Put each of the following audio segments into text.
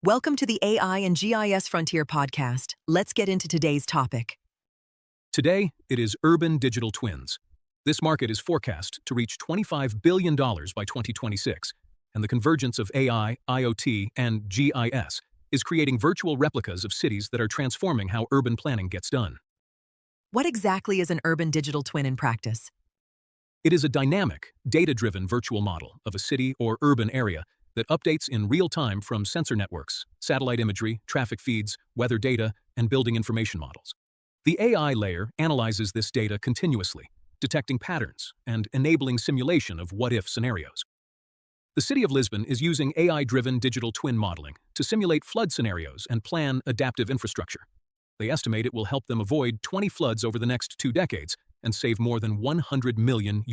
Welcome to the AI and GIS Frontier podcast. Let's get into today's topic. Today, it is urban digital twins. This market is forecast to reach $25 billion by 2026, and the convergence of AI, IoT, and GIS is creating virtual replicas of cities that are transforming how urban planning gets done. What exactly is an urban digital twin in practice? It is a dynamic, data-driven virtual model of a city or urban area that updates in real time from sensor networks, satellite imagery, traffic feeds, weather data, and building information models. The AI layer analyzes this data continuously, detecting patterns and enabling simulation of what-if scenarios. The City of Lisbon is using AI-driven digital twin modeling to simulate flood scenarios and plan adaptive infrastructure. They estimate it will help them avoid 20 floods over the next 2 decades and save more than €100 million.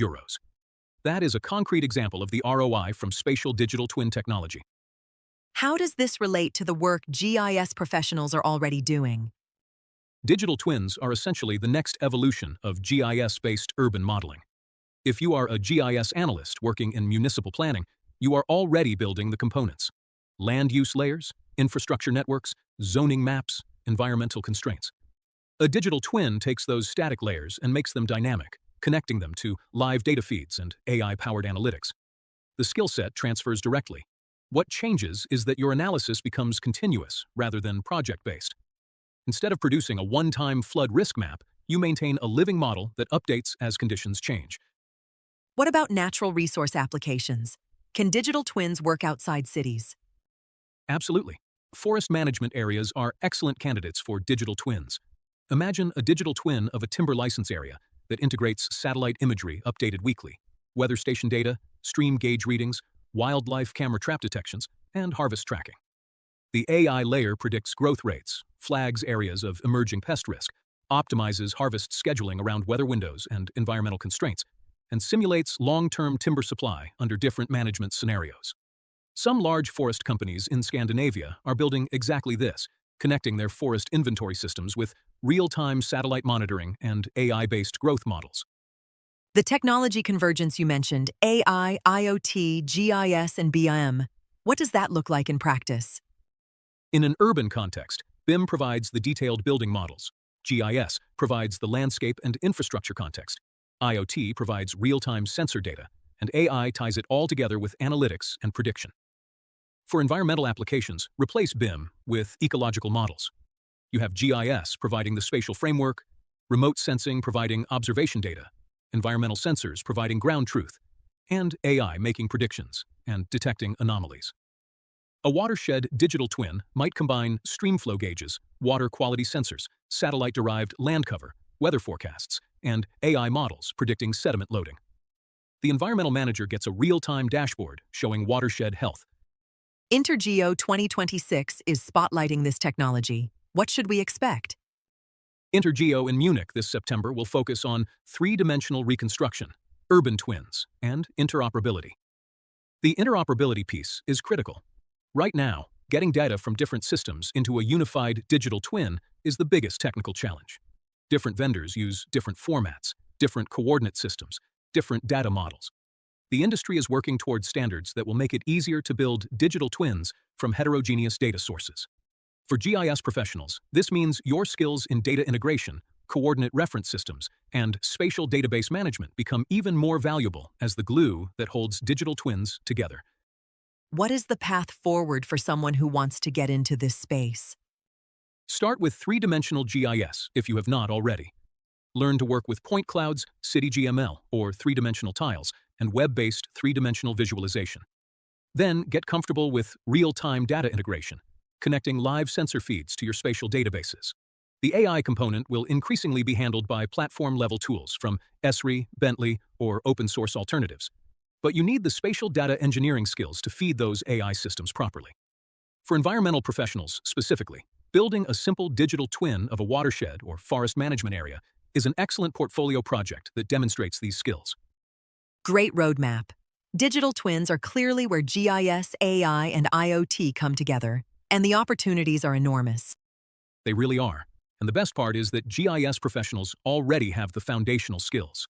That is a concrete example of the ROI from spatial digital twin technology. How does this relate to the work GIS professionals are already doing? Digital twins are essentially the next evolution of GIS-based urban modeling. If you are a GIS analyst working in municipal planning, you are already building the components: land use layers, infrastructure networks, zoning maps, environmental constraints. A digital twin takes those static layers and makes them dynamic, connecting them to live data feeds and AI-powered analytics. The skill set transfers directly. What changes is that your analysis becomes continuous rather than project-based. Instead of producing a one-time flood risk map, you maintain a living model that updates as conditions change. What about natural resource applications? Can digital twins work outside cities? Absolutely. Forest management areas are excellent candidates for digital twins. Imagine a digital twin of a timber license area that integrates satellite imagery updated weekly, weather station data, stream gauge readings, wildlife camera trap detections, and harvest tracking. The AI layer predicts growth rates, flags areas of emerging pest risk, optimizes harvest scheduling around weather windows and environmental constraints, and simulates long-term timber supply under different management scenarios. Some large forest companies in Scandinavia are building exactly this, connecting their forest inventory systems with real-time satellite monitoring and AI-based growth models. The technology convergence you mentioned, AI, IoT, GIS, and BIM, what does that look like in practice? In an urban context, BIM provides the detailed building models. GIS provides the landscape and infrastructure context. IoT provides real-time sensor data, and AI ties it all together with analytics and prediction. For environmental applications, replace BIM with ecological models. You have GIS providing the spatial framework, remote sensing providing observation data, environmental sensors providing ground truth, and AI making predictions and detecting anomalies. A watershed digital twin might combine streamflow gauges, water quality sensors, satellite-derived land cover, weather forecasts, and AI models predicting sediment loading. The environmental manager gets a real-time dashboard showing watershed health. Intergeo 2026 is spotlighting this technology. What should we expect? Intergeo in Munich this September will focus on three-dimensional reconstruction, urban twins, and interoperability. The interoperability piece is critical. Right now, getting data from different systems into a unified digital twin is the biggest technical challenge. Different vendors use different formats, different coordinate systems, different data models. The industry is working towards standards that will make it easier to build digital twins from heterogeneous data sources. For GIS professionals, this means your skills in data integration, coordinate reference systems, and spatial database management become even more valuable as the glue that holds digital twins together. What is the path forward for someone who wants to get into this space? Start with three-dimensional GIS if you have not already. Learn to work with point clouds, CityGML, or three-dimensional tiles, and web-based three-dimensional visualization. Then get comfortable with real-time data integration, connecting live sensor feeds to your spatial databases. The AI component will increasingly be handled by platform-level tools from Esri, Bentley, or open-source alternatives. But you need the spatial data engineering skills to feed those AI systems properly. For environmental professionals specifically, building a simple digital twin of a watershed or forest management area is an excellent portfolio project that demonstrates these skills. Great roadmap. Digital twins are clearly where GIS, AI, and IoT come together, and the opportunities are enormous. They really are. And the best part is that GIS professionals already have the foundational skills.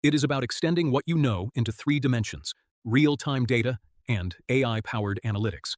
It is about extending what you know into 3 dimensions, real-time data and AI-powered analytics.